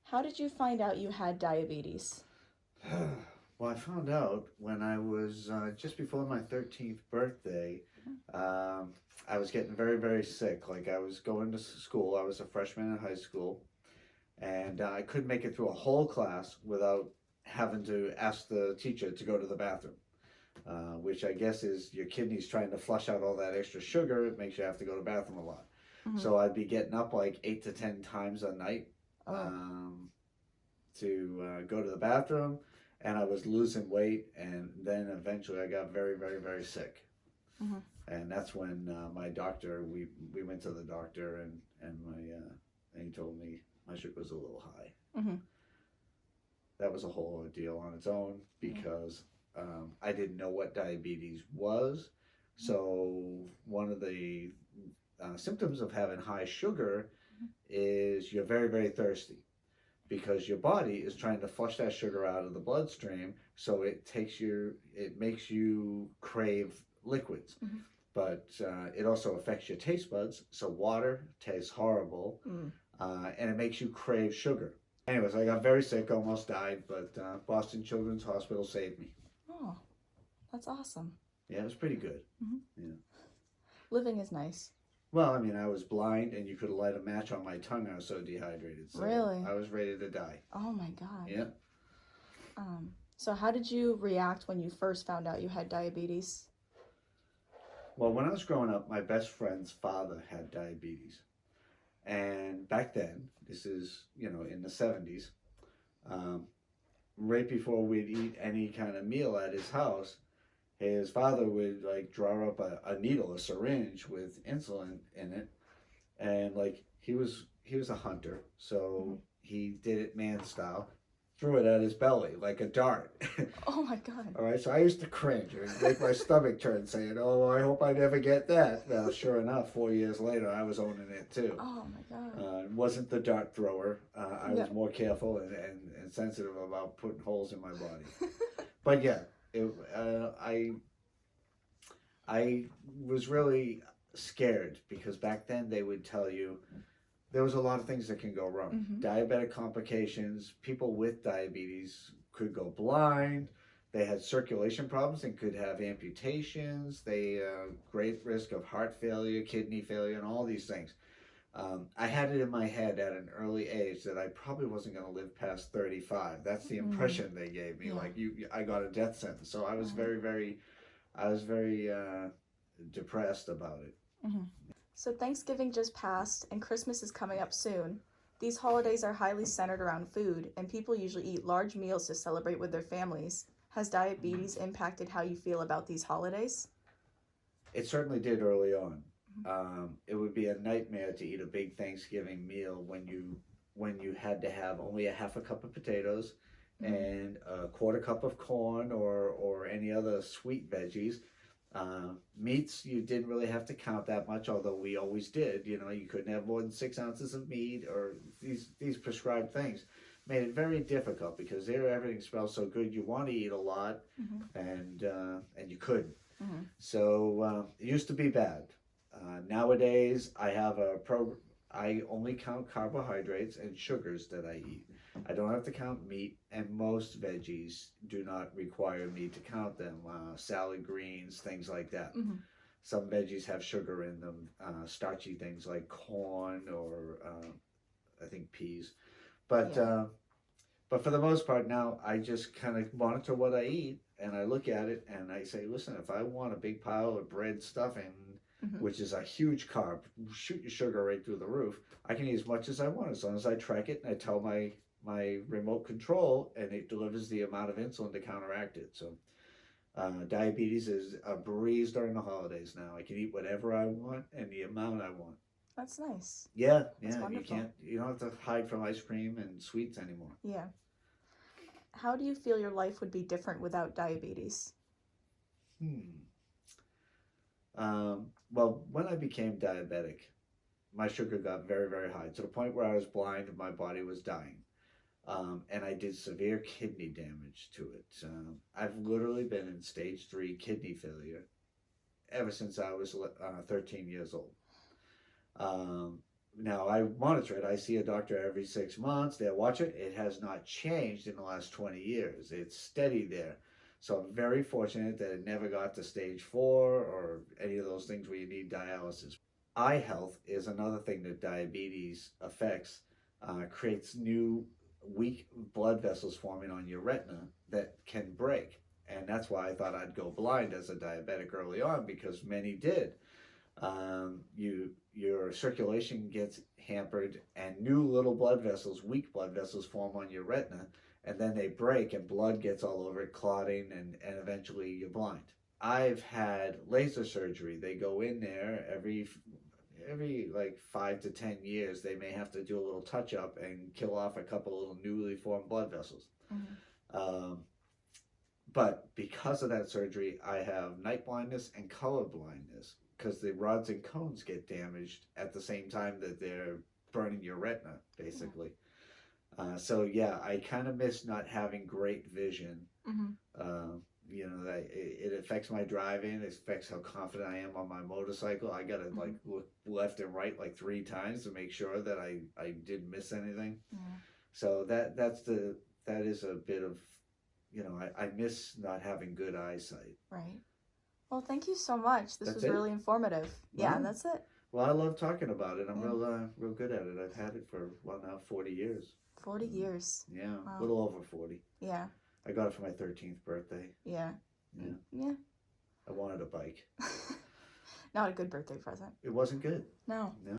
How did you find out you had diabetes? Well, I found out when I was just before my 13th birthday. Um, I was getting very, very sick. Like I was going to school. I was a freshman in high school, and I couldn't make it through a whole class without having to ask the teacher to go to the bathroom. Which I guess is your kidneys trying to flush out all that extra sugar. It makes you have to go to the bathroom a lot. Hmm. So I'd be getting up like 8 to 10 times a night. Oh. Um, to go to the bathroom, and I was losing weight, and then eventually I got very, very, very sick, Hmm. and that's when my doctor we went to the doctor, and my and he told me my sugar was a little high. Hmm. That was a whole ordeal on its own Yeah. because I didn't know what diabetes was. So one of the symptoms of having high sugar is you're very, very thirsty because your body is trying to flush that sugar out of the bloodstream, so it makes you crave liquids. Hmm. But it also affects your taste buds, so water tastes horrible, Mm. and it makes you crave sugar. Anyways, I got very sick, almost died, but Boston Children's Hospital saved me. Oh, that's awesome. Yeah, it was pretty good. Hmm. Yeah. Living is nice. Well, I mean, I was blind, and you could light a match on my tongue. I was so dehydrated, so Really? I was ready to die. Oh my God. Yeah. So how did you react when you first found out you had diabetes? Well, when I was growing up, my best friend's father had diabetes. And back then, this is, in the 70s, um, right before we'd eat any kind of meal at his house, his father would like draw up a needle, a syringe with insulin in it. And like he was a hunter, Hmm. so he did it man style, threw it at his belly like a dart. Oh my God. All right, so I used to cringe and make my stomach turn, saying, "Oh, I hope I never get that." Well, sure enough, 4 years later, I was owning it too. Oh my God. It wasn't the dart thrower. I Yeah. was more careful and sensitive about putting holes in my body. But yeah, I was really scared because back then they would tell you there was a lot of things that can go wrong. Hmm. Diabetic complications, people with diabetes could go blind. They had circulation problems and could have amputations. They great risk of heart failure, kidney failure, and all these things. I had it in my head at an early age that I probably wasn't going to live past 35. That's the Mm. impression they gave me. Yeah. Like I got a death sentence. So Uh-huh. I was very depressed about it. Hmm. So Thanksgiving just passed and Christmas is coming up soon. These holidays are highly centered around food, and people usually eat large meals to celebrate with their families. Has diabetes impacted how you feel about these holidays? It certainly did early on. It would be a nightmare to eat a big Thanksgiving meal when you had to have only a half a cup of potatoes Mm-hmm. and a quarter cup of corn or any other sweet veggies. Meats, you didn't really have to count that much, although we always did. You couldn't have more than 6 ounces of meat or these prescribed things. Made it very difficult because there everything smells so good. You want to eat a lot, Mm-hmm. and you couldn't. Mm-hmm. So it used to be bad. Nowadays, I only count carbohydrates and sugars that I eat. I don't have to count meat, and most veggies do not require me to count them. Salad greens, things like that. Mm-hmm. Some veggies have sugar in them, starchy things like corn or I think peas. But Yeah. uh, but for the most part now, I just kind of monitor what I eat and I look at it and I say, listen, if I want a big pile of bread stuffing, Mm-hmm. which is a huge carb, shoot your sugar right through the roof, I can eat as much as I want as long as I track it and I tell my remote control and it delivers the amount of insulin to counteract it. So diabetes is a breeze during the holidays now. I can eat whatever I want and the amount I want. That's nice. Yeah, That's yeah, wonderful. you don't have to hide from ice cream and sweets anymore. Yeah. How do you feel your life would be different without diabetes? Hmm. Well, when I became diabetic, my sugar got very, very high to the point where I was blind and my body was dying. And I did severe kidney damage to it. I've literally been in stage 3 kidney failure ever since I was 13 years old. Um, now I monitor it. I see a doctor every 6 months. They watch it. It has not changed in the last 20 years. It's steady there. So I'm very fortunate that it never got to stage 4 or any of those things where you need dialysis. Eye health is another thing that diabetes affects. Creates new weak blood vessels forming on your retina that can break. And that's why I thought I'd go blind as a diabetic early on, because many did. Your circulation gets hampered, and new little blood vessels, weak blood vessels, form on your retina, and then they break, and blood gets all over it, clotting, and eventually you're blind. I've had laser surgery. They go in there every like 5 to 10 years. They may have to do a little touch up and kill off a couple of little newly formed blood vessels. But because of that surgery, I have night blindness and color blindness, because the rods and cones get damaged at the same time that they're burning your retina, basically. So yeah, I kind of miss not having great vision. That it affects my driving. It affects how confident I am on my motorcycle. I gotta like look left and right like 3 times to make sure that I didn't miss anything. So that is a bit of, I miss not having good eyesight. Right. Well, thank you so much. This That's was it? really informative. Yeah, Wow. that's it. Well, I love talking about it. I'm Yeah. real good at it. I've had it for now 40 years. 40 years. Yeah, Wow. a little over 40. Yeah. I got it for my 13th birthday. Yeah. Yeah. Yeah. I wanted a bike. Not a good birthday present. It wasn't good. No. No.